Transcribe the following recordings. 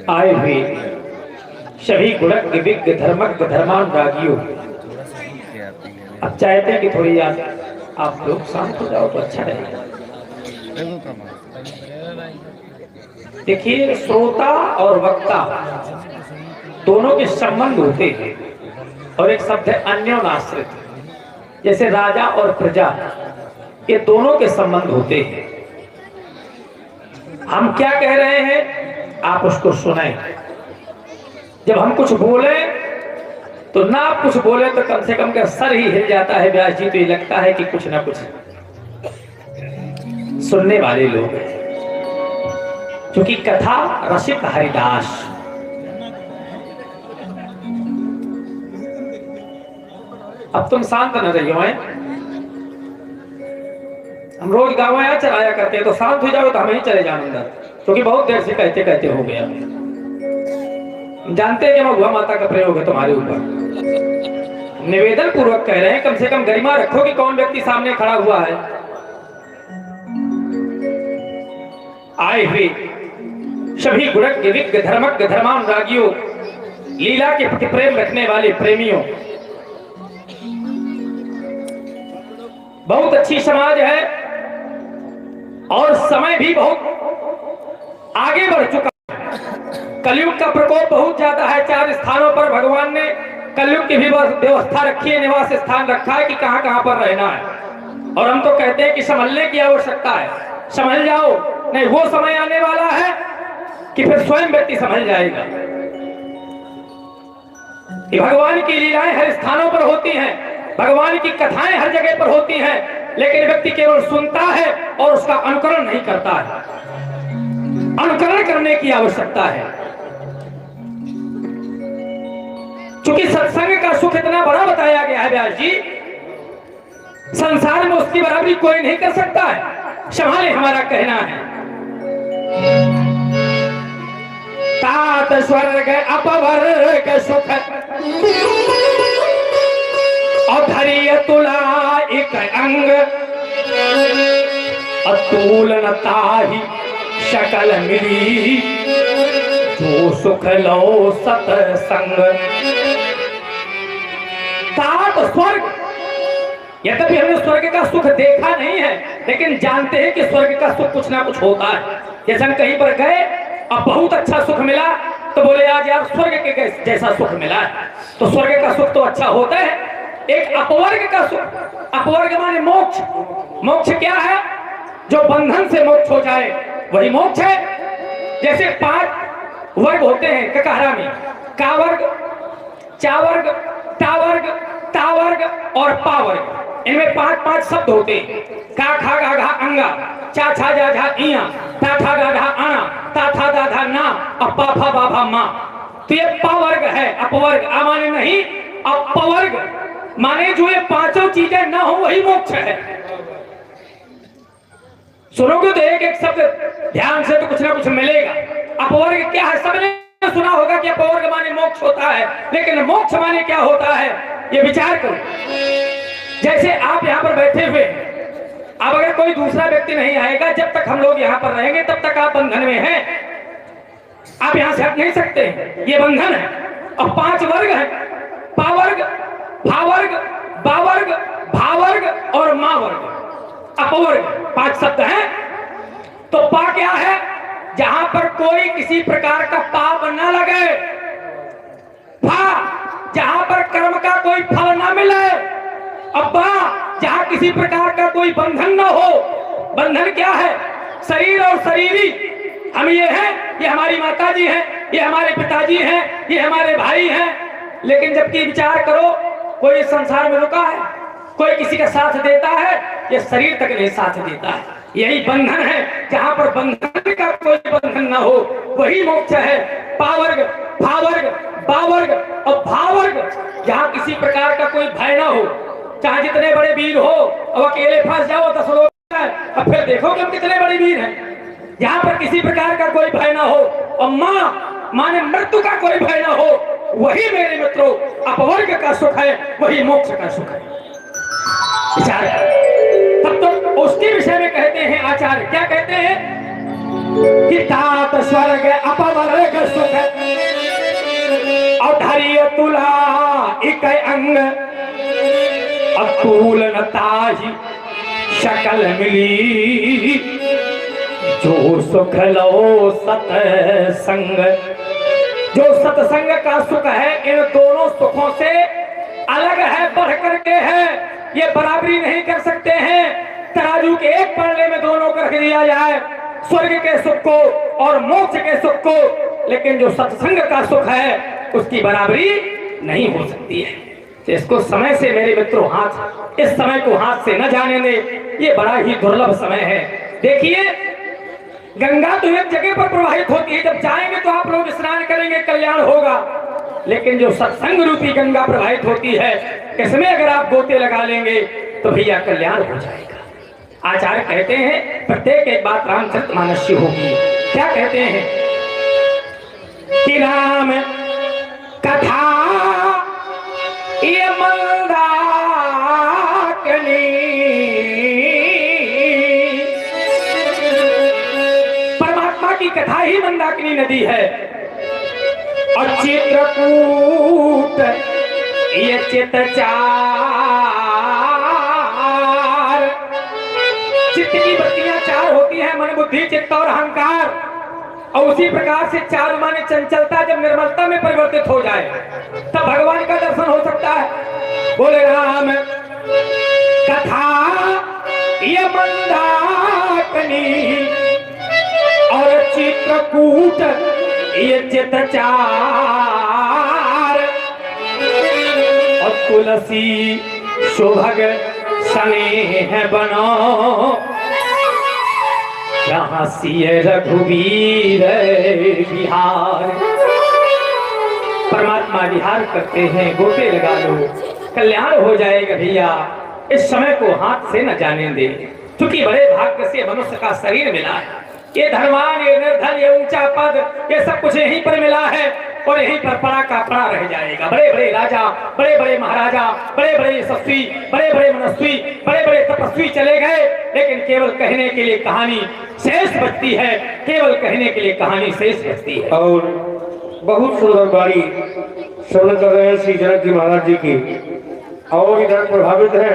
आए हुए सभी गुणज्ञ विज्ञ धर्मज्ञ धर्मानुरागियों, अब चाहते हैं कि थोड़ी याद आप लोग शांत हो जाओ तो अच्छा रहेगा। देखिए, श्रोता और वक्ता दोनों के संबंध होते हैं और एक शब्द है अन्योनाश्रित। जैसे राजा और प्रजा, ये दोनों के संबंध होते हैं। हम क्या कह रहे हैं आप उसको सुने। जब हम कुछ बोले तो ना आप कुछ बोले तो कम से कम का सर ही हिल जाता है व्यास जी, तो ये लगता है कि कुछ ना कुछ सुनने वाले लोग हैं। क्योंकि कथा रसिक हरिदास, अब तुम शांत न रही हो। हम रोज गाँव आया चलाया करते हैं, तो शांत हो जाओ तो हम ही चले जाओ अंदर, क्योंकि बहुत देर से कहते कहते हो गया। जानते हैं कि महुआ माता का प्रयोग है तुम्हारे ऊपर। निवेदन पूर्वक कह रहे हैं, कम से कम गरिमा रखो कि कौन व्यक्ति सामने खड़ा हुआ है। आए हुए सभी गुणज्ञ विज्ञ धर्मज्ञ धर्मानुरागियों, लीला के प्रति प्रेम रखने वाले प्रेमियों, बहुत अच्छी समाज है और समय भी बहुत आगे बढ़ चुका है। कलयुग का प्रकोप बहुत ज्यादा है। 4 स्थानों पर भगवान ने कलयुग की भी व्यवस्था रखी है, निवास स्थान रखा है कि कहां कहां पर रहना है। और हम तो कहते हैं कि संभलने की आवश्यकता है। संभल जाओ, नहीं वो समय आने वाला है कि फिर स्वयं व्यक्ति संभल जाएगा। कि भगवान की लीलाएं हर स्थानों पर होती हैं, भगवान की कथाएं हर जगह पर होती हैं, लेकिन व्यक्ति केवल सुनता है और उसका अनुकरण नहीं करता है। अनुकरण करने की आवश्यकता है। क्योंकि सत्संग का सुख इतना बड़ा बताया गया है व्यास जी, संसार में उसकी बराबरी कोई नहीं कर सकता है। संभाले हमारा कहना है। तात स्वर्ग अपवर्ग सुख अधरिय तुला एक अंग, अतुलनता ही शकल मिली, जो सुख लो सत्संग। तात स्वर्ग, यद्यपि हमने स्वर्ग का सुख देखा नहीं है, लेकिन जानते हैं कि स्वर्ग का सुख कुछ ना कुछ होता है। जैसे हम कहीं पर गए, अब बहुत अच्छा सुख मिला तो बोले आज यार स्वर्ग के जैसा सुख मिला है, तो स्वर्ग का सुख तो अच्छा होता है। एक अपवर्ग का सुख, अपवर्ग माने मोक्ष। मोक्ष क्या है? जो बंधन से मोक्ष हो जाए वही मोक्ष है। जैसे 5 वर्ग होते हैं ककहरा में, का वर्ग, चा वर्ग, टा वर्ग, ता वर्ग और पा वर्ग। इनमें 5 शब्द होते हैं। का खा गा घा अंगा, चा छा जा झा इया, ता था गा घा आना, ता था दा धा ना, और पा फा बा भा मा। तो ये पा वर्ग है। अपवर्ग आ माने नहीं, अपवर्ग माने जो ये 5 चीजें ना हो वही मोक्ष है। सुनोगे तो एक एक शब्द ध्यान से तो कुछ ना कुछ मिलेगा। अपवर्ग क्या है? सबने सुना होगा कि अपवर्ग माने मोक्ष होता है, लेकिन मोक्ष माने क्या होता है ये विचार करो। जैसे आप यहाँ पर बैठे हुए, अब अगर कोई दूसरा व्यक्ति नहीं आएगा, जब तक हम लोग यहाँ पर रहेंगे तब तक आप बंधन में हैं। आप यहाँ से हट नहीं सकते, ये बंधन है। और 5 वर्ग है, पावर्ग, भावर्ग, बावर्ग, भावर्ग और मावर्ग। अपवर्ग 5 शब्द हैं। तो पा क्या है? जहां पर कोई किसी प्रकार का पाप न लगे। भा, जहां पर कर्म का कोई फल न मिले। अब बा, जहां किसी प्रकार का कोई बंधन न हो। बंधन क्या है? शरीर और शरीरी। हम ये हैं, ये हमारी माता जी हैं, ये हमारे पिताजी हैं, ये हमारे भाई हैं। लेकिन जबकि विचार करो, कोई इस संसार में रुका है? कोई किसी का साथ देता है? ये शरीर तक नहीं साथ देता है। यही बंधन है। जहां पर बंधन का कोई बंधन न हो वही मोक्ष है। पावर्ग, भावर्ग, बावर्ग और भावर्ग, जहां किसी प्रकार का कोई भय न हो। चाहे जितने बड़े वीर हो, अब अकेले फंस जाओ 10 लोग, अब फिर देखो कि हम कितने बड़े वीर हैं। जहां पर किसी प्रकार का कोई भय ना हो और मां माने मृत्यु का कोई भय ना हो, वही मेरे मित्रों अपवर्ग का सुख है, वही मोक्ष का सुख है। विचार तब तो उसके विषय में कहते हैं आचार्य, क्या कहते हैं? कि तात स्वर्ग अपवर्ग सुख और धैर्य तुला एक अंग अतुल नताही शकल मिली जो सुख लो सतसंग। जो सत्संग का सुख है इन दोनों सुखों से अलग है, बढ़ करके है, ये बराबरी नहीं कर सकते हैं। तराजू के एक पलड़े में दोनों को रख दिया जाए, स्वर्ग के सुख को और मोक्ष के सुख को, लेकिन जो सत्संग का सुख है उसकी बराबरी नहीं हो सकती है। तो इसको समय से मेरे मित्रों हाथ, इस समय को हाथ से न जाने दे, ये बड़ा ही दुर्लभ समय है। देखिए गंगा तो एक जगह पर प्रवाहित होती है, जब जाएंगे तो आप लोग स्नान करेंगे, कल्याण होगा। लेकिन जो सत्संग रूपी गंगा प्रवाहित होती है, इसमें अगर आप गोते लगा लेंगे तो भैया कल्याण हो जाएगा। आचार्य कहते हैं प्रत्येक एक बात रामचरितमानस से होगी। क्या कहते हैं कि राम कथा ये मंदाकिनी, परमात्मा की कथा ही मंदाकिनी नदी है। और चित्रकूट ये चितचार, चित्त की बत्तियां चार होती हैं, मन बुद्धि चित्त और अहंकार। और उसी प्रकार से चार माने चंचलता जब निर्मलता में परिवर्तित हो जाए तब भगवान का दर्शन हो सकता है। बोले राम कथा ये मंदाकिनी और चित्रकूट ये चितचार और तुलसी शोभग स्नेह बनो यहाँ सिय रघुवीर बिहार। परमात्मा विहार करते हैं, गोते लगा लो, कल्याण हो जाएगा भैया। इस समय को हाथ से न जाने दे, क्योंकि बड़े भाग्य से मनुष्य का शरीर मिला है। ये धनवान, ये निर्धन, ये ऊंचा पद, ये सब कुछ यहीं पर मिला है और यहीं पर पड़ा का पड़ा रह जाएगा। बड़े बड़े राजा, बड़े बड़े महाराजा, बड़े बड़े यशस्वी, बड़े बड़े मनस्वी, बड़े बड़े तपस्वी चले गए, लेकिन केवल कहने के लिए कहानी शेष बचती है, केवल कहने के लिए कहानी शेष बचती है। और बहुत सुंदर बारी श्रवण कर रहे हैं श्री जनक जी महाराज जी की। और इधर प्रभावित है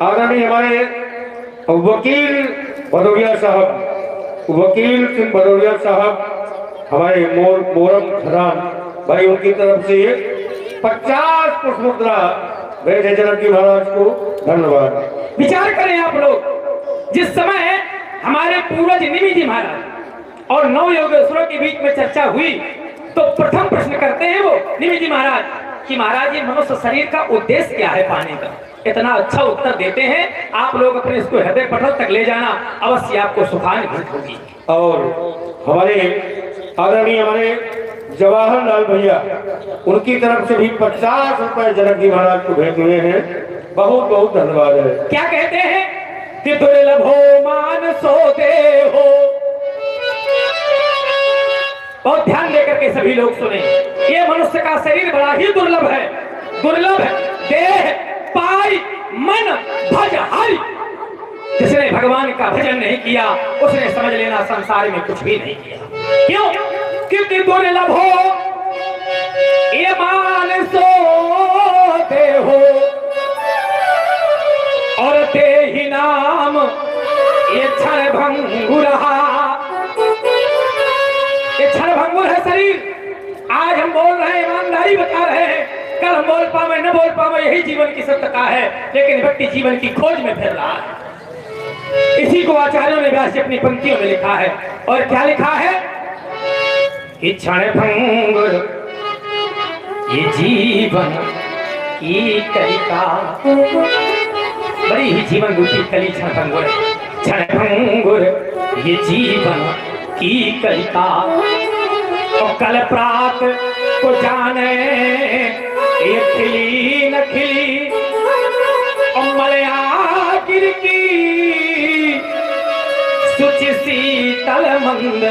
आदरणीय हमारे वकील भदौरिया साहब, वकील सिंह भदौरिया साहब, हमारे मोरम खदान भाई, उनकी तरफ से 50 पुष्प मुद्रा बैठे जनक जी महाराज को धन्यवाद। विचार करें आप लोग, जिस समय हमारे पूर्वज निमि जी महाराज और 9 योगेश्वरों के बीच में चर्चा हुई तो प्रथम प्रश्न करते हैं वो निमि जी महाराज कि महाराज ये मनुष्य शरीर का उद्देश्य क्या है पाने का। इतना अच्छा उत्तर देते हैं, आप लोग अपने इसको हृदय पटल तक ले जाना, अवश्य आपको सुखानुभूति होगी। और हमारे आदरणीय हमारे जवाहरलाल भैया, उनकी तरफ से भी 50 रुपए जनक जी महाराज को भेज हुए हैं। बहुत बहुत धन्यवाद है। क्या कहते हैं कि दुर्लभो मान सो दे हो। बहुत ध्यान देकर के सभी लोग सुने, ये मनुष्य का शरीर बड़ा ही दुर्लभ है। दुर्लभ देह पाई मन भज हरि। जिसने भगवान का भजन नहीं किया उसने समझ लेना संसार में कुछ भी नहीं किया। क्यों? क्योंकि दुर्लभ हो ये मान सो दे हो और दे ही नाम ये क्षण भंगुर। ये क्षण भंगुर है शरीर। आज हम बोल रहे हैं, ईमानदारी बता रहे हैं, कल हम बोल पावे न बोल पावे, यही जीवन की सत्यता है। लेकिन व्यक्ति जीवन की खोज में फिर रहा है। इसी को आचार्यों ने व्यास अपनी पंक्तियों में लिखा है। और क्या लिखा है कि क्षण भंगुर ये जीवन की कलिका। बड़ी ही जीवन रूपी कली क्षण भंगुर है। क्षण भंगुर ये जीवन की कलिका और कल प्रात को जाने ये खिली न खिली और मलया गिर की सुचि शीतल मंद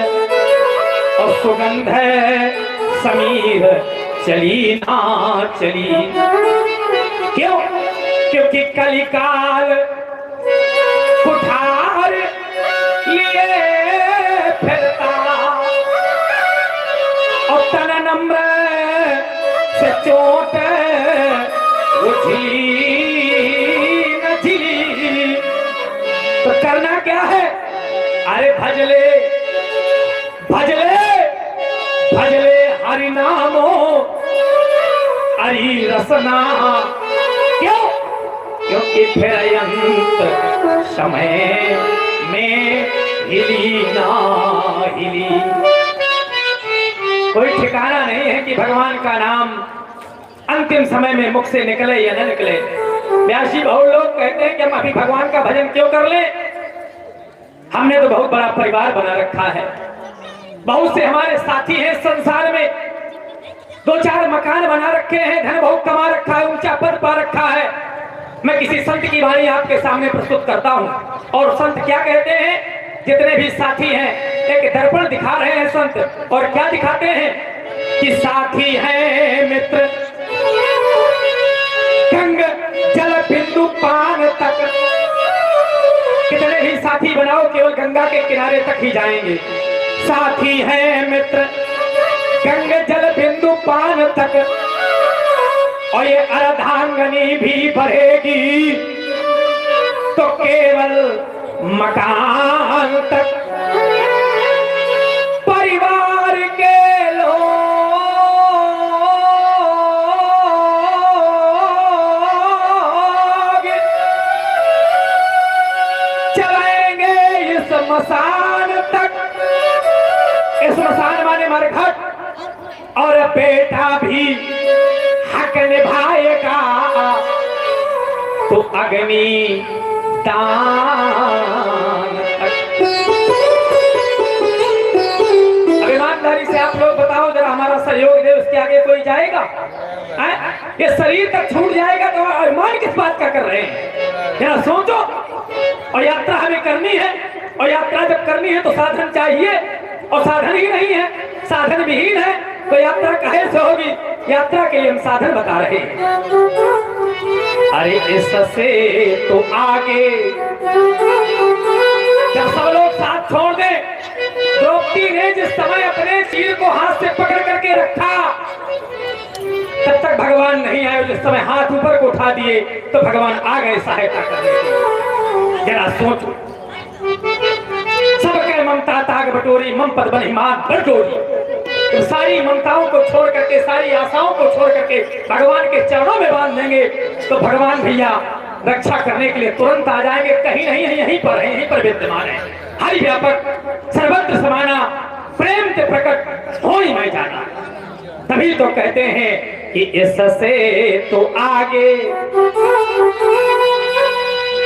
और सुगंध समीर चली ना चली। क्यों? क्योंकि कलिकाल कुठार लिए फिर चोट उठी न झिली। तो करना क्या है? अरे भजले भजले भजले हरि नामो हरि रसना। क्यों? क्योंकि फिर अंत समय में हिली ना हिली। कोई ठिकाना नहीं है कि भगवान का नाम अंतिम समय में मुख से निकले या न निकले। व्यास जी बहुत लोग कहते हैं कि हम अभी भगवान का भजन क्यों कर ले। हमने तो बहुत बड़ा परिवार बना रखा है, बहुत से हमारे साथी हैं संसार में, 2-4 मकान बना रखे हैं, धन बहुत कमा रखा है, ऊंचा पद पा रखा है। मैं किसी संत की वाणी आपके सामने प्रस्तुत करता हूं। और संत क्या कहते हैं? जितने भी साथी हैं एक दर्पण दिखा रहे हैं संत, और क्या दिखाते हैं कि साथी है मित्र गंग जल बिंदु पान तक। कितने भी साथी बनाओ केवल गंगा के किनारे तक ही जाएंगे। साथी है मित्र गंग जल बिंदु पान तक, और ये अर्धांगनी भी बढ़ेगी तो केवल मकान तक। परिवार के लोग चलेंगे इस मसान तक। इस मसान माने मरघट। और बेटा भी हक निभाएगा तो अग्नि दान तक। अब ईमानदारी से आप लोग बताओ जरा, हमारा सहयोग दे, उसके आगे कोई जाएगा? ये शरीर तक छूट जाएगा तो अभिमान किस बात का कर रहे हैं? जरा सोचो। और यात्रा हमें करनी है, और यात्रा जब करनी है तो साधन चाहिए, और साधन ही नहीं है, साधन विहीन है तो यात्रा काहे से होगी? यात्रा के लिए हम साधन बता रहे हैं। अरे इससे तो आगे जब सब लोग साथ छोड़ दें, द्रौपदी ने जिस समय अपने सिर को हाथ से पकड़ करके रखा तब तक भगवान नहीं आए। जिस समय हाथ ऊपर को उठा दिए तो भगवान आ गए सहायता करने के लिए। जरा सोचो, सबके ममता ताग बटोरी, मम पद बन हिमात बटोरी। तो सारी ममताओं को छोड़ करके, सारी आशाओं को छोड़ करके भगवान के चरणों में बांध देंगे तो भगवान भैया रक्षा करने के लिए तुरंत आ जाएंगे। कहीं नहीं है, यहीं पर है, यहीं पर विद्यमान है। हरि व्यापक सर्वत्र समाना, प्रेम से प्रकट हो ही मैं जाना। तभी तो कहते हैं कि इससे तो आगे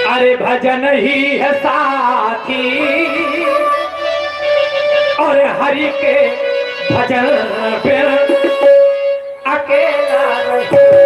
अरे भजन ही है साथी, और हरि के भजन फिर अकेला रहे।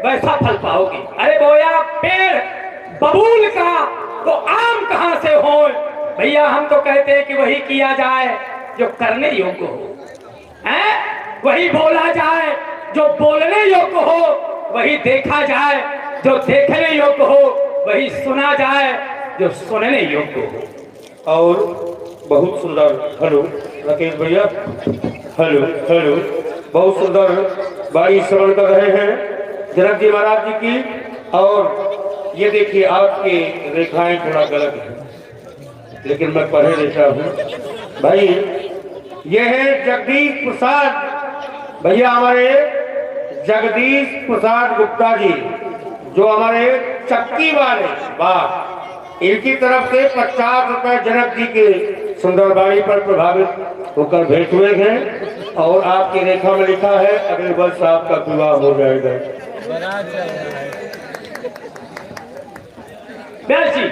वैसा फल पाओगे। अरे बोया पेड़ बबूल का तो आम कहां से हो? भैया हम तो कहते हैं कि वही किया जाए जो करने योग्य हो। वही बोला जाए, जो बोलने योग्य हो वही देखा जाए, जो देखने योग्य हो वही सुना जाए, जो सुनने योग्य हो। और बहुत सुंदर, हेलो राकेश भैया, हेलो हेलो, बहुत सुंदर बाणी श्रवण कर रहे हैं जनक जी महाराज जी की। और ये देखिए आपकी रेखाएं थोड़ा गलत है, लेकिन मैं पढ़े लिखा हूँ भाई। ये है जगदीश प्रसाद भैया, हमारे जगदीश प्रसाद गुप्ता जी, जो हमारे चक्की वाले वाह, इनकी तरफ से 50 रुपए जनक जी के सुंदर बाणी पर प्रभावित होकर भेंट हुए हैं। और आपकी रेखा में लिखा है अगले वर्ष आपका विवाह हो जाएगा। व्यास जी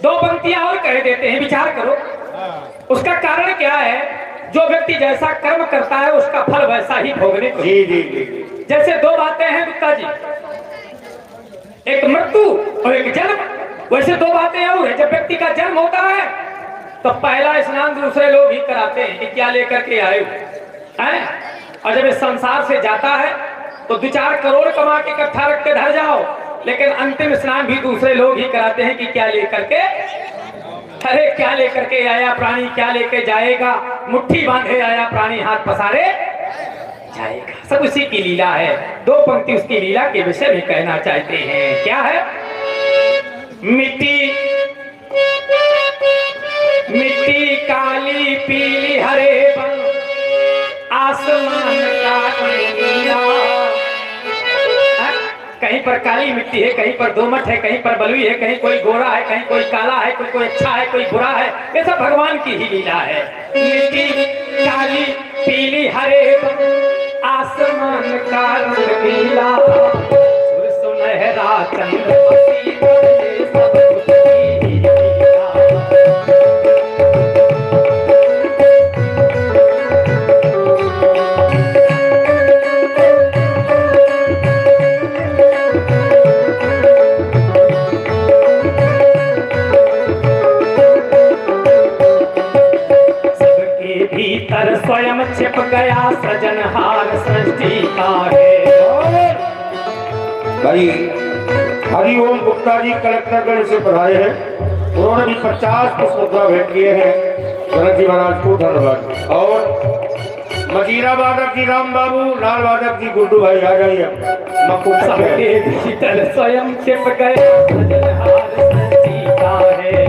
2 पंक्तियां और कह देते हैं, विचार करो। उसका कारण क्या है? जो व्यक्ति जैसा कर्म करता है उसका फल वैसा ही भोगने को। जी जी जी। जैसे 2 बातें हैं गुप्ता जी, एक मृत्यु और एक जन्म। वैसे 2 बातें और है। जब व्यक्ति का जन्म होता है तो पहला स्नान दूसरे लोग ही कराते हैं कि क्या लेकर के आए हैं, और जब इस संसार से जाता है तो 2-4 करोड़ कमा के इकट्ठा रख के धर जाओ, लेकिन अंतिम स्नान भी दूसरे लोग ही कराते हैं कि क्या लेकर के, अरे क्या लेकर के आया प्राणी, क्या लेके जाएगा, मुट्ठी बांधे आया प्राणी, हाथ पसारे जाएगा। सब उसी की लीला है। 2 पंक्ति उसकी लीला के विषय में कहना चाहते हैं। क्या है? मिट्टी मिट्टी काली पीली हरे बन, आसमान का नीला। कहीं पर काली मिट्टी है, कहीं पर दोमट है, कहीं पर बलुई है, कहीं कोई गोरा है, कहीं कोई काला है, कोई अच्छा है, कोई बुरा है। ये सब भगवान की ही लीला है। मिट्टी काली पीली हरे बन, आसमान का रंग नीला, सुर सुनहरा चंद्र ये सब कुछ की लीला। स्वयं छिप गया सृजनहार सृष्टि का है। भाई हरिओम गुप्ता जी कलेक्टरगंज से पधारे हैं, उन्होंने भी 50 पुष्प मुद्रा भेंट किए हैं जनक जी महाराज को, धन्यवाद। और मजीरा वादक जी राम बाबू, लाल वादक जी गुड्डू भाई आ जाइए। सबके भीतर स्वयं छिप गया सृजनहार सृष्टि का है।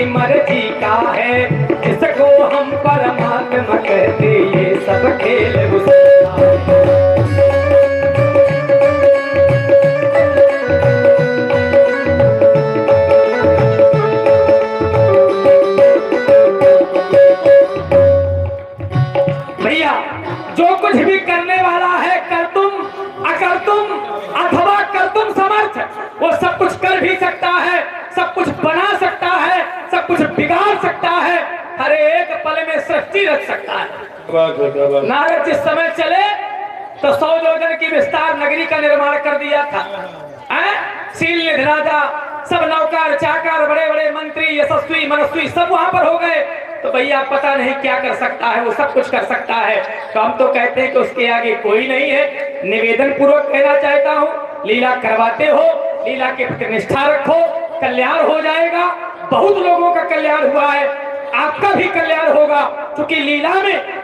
मर्जी का है, जिसको हम परमात्मा कहते, ये सब खेल उसका है। भैया जो कुछ भी करने वाला है, कर तुम अकर तुम अथवा कर तुम समर्थ, वो सब कुछ कर भी सकता है, सब कुछ बना सकता है, सब कुछ बिगाड़ सकता है, हर एक पल में सृष्टि रख सकता है। नारद जिस समय चले तो 100 योजन की विस्तार नगरी का निर्माण कर दिया था। सील निधि राजा, सब नौकर चाकर, बड़े बड़े मंत्री, यशस्वी मनस्वी सब वहां पर हो गए। तो भैया पता नहीं क्या कर सकता है, वो सब कुछ कर सकता है। तो हम तो कहते हैं कि उसके आगे कोई नहीं है। निवेदन पूर्वक कहना चाहता हूँ, लीला करवाते हो, लीला के प्रति निष्ठा रखो, कल्याण हो जाएगा। बहुत लोगों का कल्याण हुआ है, आपका भी कल्याण होगा। क्योंकि लीला में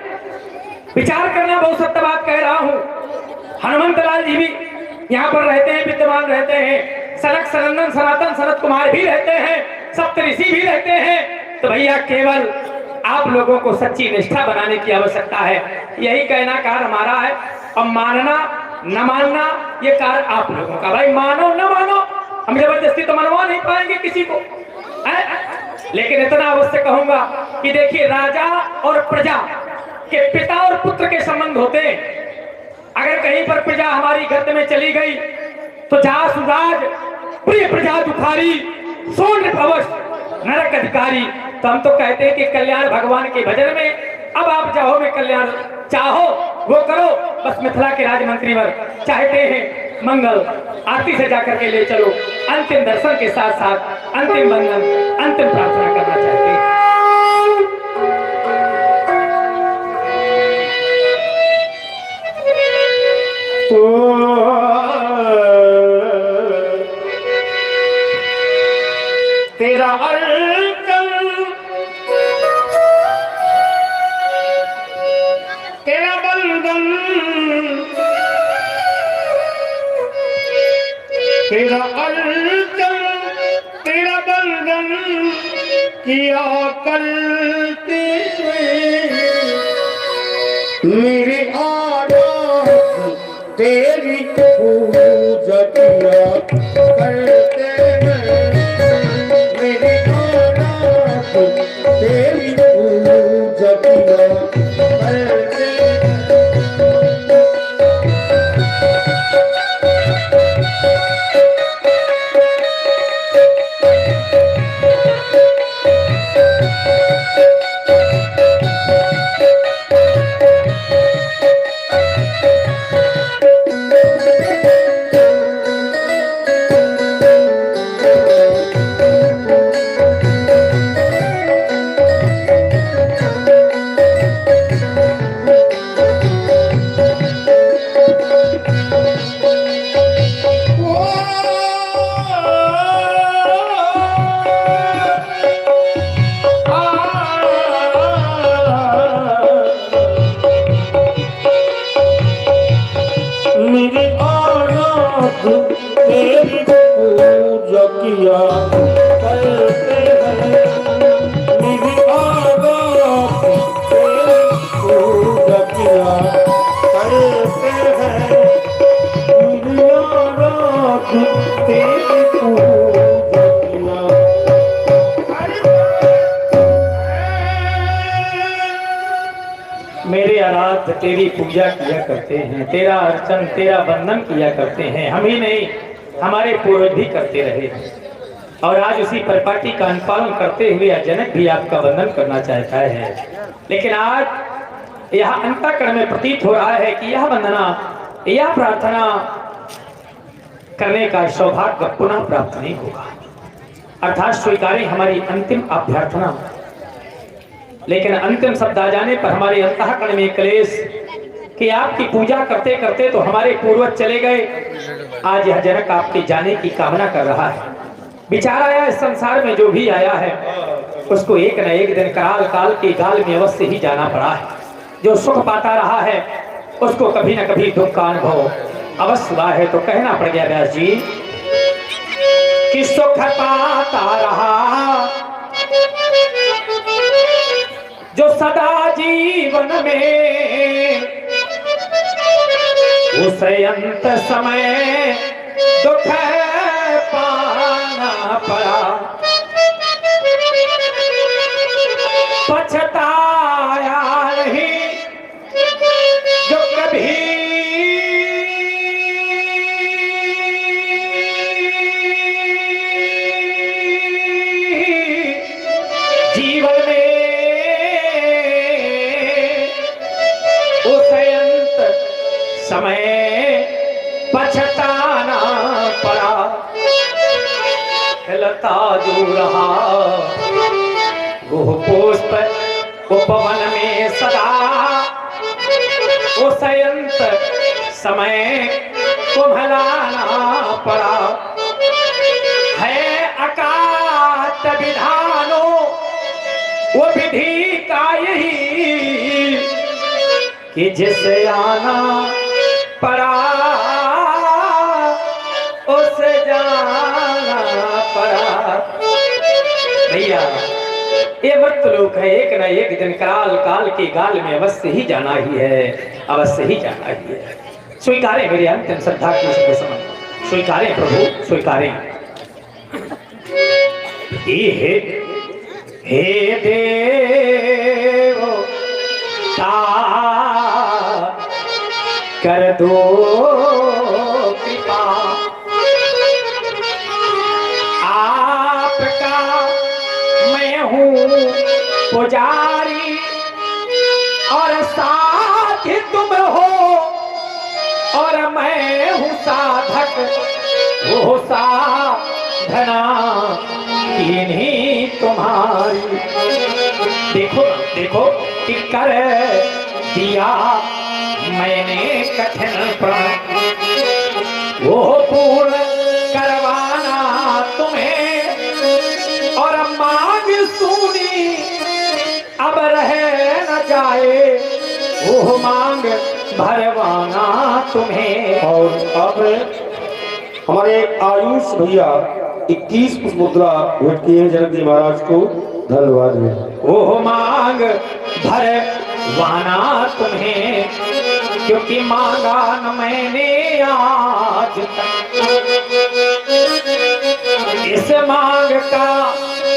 विचार करना बहुत सत्य बात कह रहा हूँ। हनुमंत लाल जी भी यहाँ पर रहते हैं, विद्यमान रहते हैं, सनक सनंदन सनातन सनत कुमार भी रहते हैं, सप्तऋषि भी रहते हैं। तो भैया केवल आप लोगों को सच्ची निष्ठा बनाने की आवश्यकता है। यही कहना कार्य हमारा है। और मानना न मानना ये कार्य आप लोगों का। भाई मानो न मानो, हम जबरदस्ती तो मनवा नहीं पाएंगे किसी को, लेकिन इतना अवश्य कहूंगा कि देखिए राजा और प्रजा के पिता और पुत्र के संबंध होते हैं। अगर कहीं पर प्रजा हमारी गर्त में चली गई तो जा सुराज प्रिय प्रजा दुखारी, सोन भवश नरक अधिकारी, तो हम तो कहते हैं कि कल्याण भगवान के भजन में। अब आप चाहो में कल्याण चाहो वो करो, बस मिथिला के राजमंत्री वर चाहते हैं मंगल आरती से जाकर के ले चलो, अंतिम दर्शन के साथ साथ अंतिम बंधन अंतिम प्रार्थना करना चाहते हैं। तेरा अर्चन तेरा बंधन तेरा अर्चन तेरा बंधन किया करते मेरे आराम तेरी पूजा किया करते हैं, मेरे आराम तेरी पूजा किया करते मेरे आराध तेरी पूजा किया करते हैं, मेरे आराध तेरी पूजा किया करते हैं, मेरे आराध तेरी पूजा किया। मेरे आराध्य तेरी पूजा किया करते हैं, तेरा अर्चन तेरा वंदन किया करते हैं। हम ही नहीं हमारे पूर्वज भी करते रहे हैं, और आज उसी परिपाटी का अनुपालन करते हुए जनक भी आपका वंदन करना चाहता है। लेकिन आज यह अंतःकरण में प्रतीत हो रहा है कि यह वंदना यह प्रार्थना करने का सौभाग्य पुनः प्राप्त नहीं होगा, अर्थात स्वीकारें हमारी अंतिम अभ्यर्थना। लेकिन अंतिम शब्द आ जाने पर हमारे अंतःकरण में क्लेश कि आपकी पूजा करते करते तो हमारे पूर्वज चले गए, आज यह जनक आपके जाने की कामना कर रहा है। विचार आया इस संसार में जो भी आया है उसको एक न एक दिन काल काल के गाल में अवश्य ही जाना पड़ा है। जो सुख पाता रहा है उसको कभी न कभी दुख का अनुभव अवश्य हुआ है। तो कहना पड़ गया व्यास जी कि सुख पाता रहा जो सदा जीवन में, उस अंत समय दुख पाना पड़ा, पछताया नहीं जो कभी जीवन में समय पछताना पड़ा। लता जो रहा वो पुष्प उपवन में सदा, उस अंत समय कुम्हलाना पड़ा। है अकाट विधानों वो विधि का यही कि जिसे आना पड़ा उसे जाना पड़ा। भैया ये वक्त लोक है, एक न एक दिन काल काल के गाल में अवश्य ही जाना ही है, अवश्य ही जाना ही है। स्वीकारें मेरे अंतिम श्रद्धा की समझ, स्वीकारें प्रभु स्वीकारें। हे देव कर दो कृपा, आपका मैं हूँ पुजारी और साथी तुम हो और मैं हूँ साधक वो साधना इन्हीं तुम्हारी। देखो देखो कि कर दिया मैंने कठिन प्रण वो पूर्ण करवाना तुम्हें और मांग सुनी अब रह न जाए वो मांग भरवाना तुम्हें। और आपने हमारे आयुष भैया 21 मुद्रा भेंट किए हैं जनक जी महाराज को, धन्यवाद है। वो मांग भरवाना तुम्हें क्योंकि मांगा न मैंने आज तक इस मांग का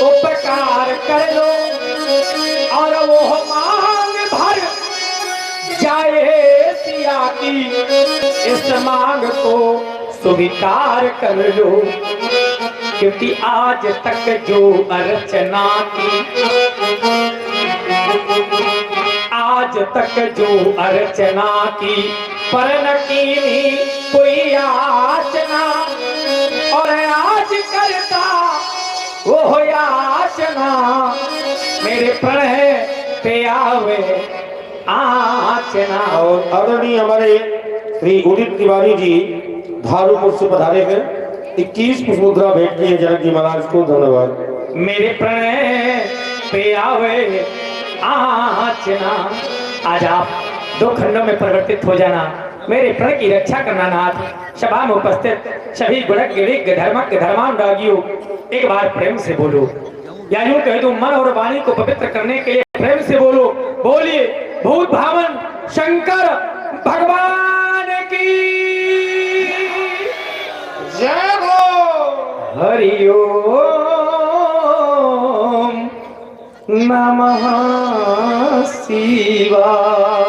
उपकार कर लो और वो मांग भर जाए सिया की इस मांग को स्वीकार कर लो क्योंकि आज तक जो अर्चना की आज तक जो अर्चना की पर न कीनी कोई याचना और आज करता वो याचना मेरे प्रणय पे आवे आचना। और आदरणीय हमारे श्री उदित तिवारी जी धारूपुर से पधारे हैं, 21 मुद्रा भेंट किए जनक जी महाराज को, धन्यवाद। मेरे प्रणय पे आवे आचना। आज आप 2 खंडों में परिवर्तित हो जाना, मेरे प्रण की रक्षा करना नाथ। सभा में उपस्थित सभी गुणक गिरिक धर्मक धर्मानुरागियों एक बार प्रेम से बोलो, या यूं कह दूं मन और वाणी को पवित्र करने के लिए प्रेम से बोलो। बोलिए भूत भावन शंकर भगवान की जय हो। हरि ओम नमः शिवाय।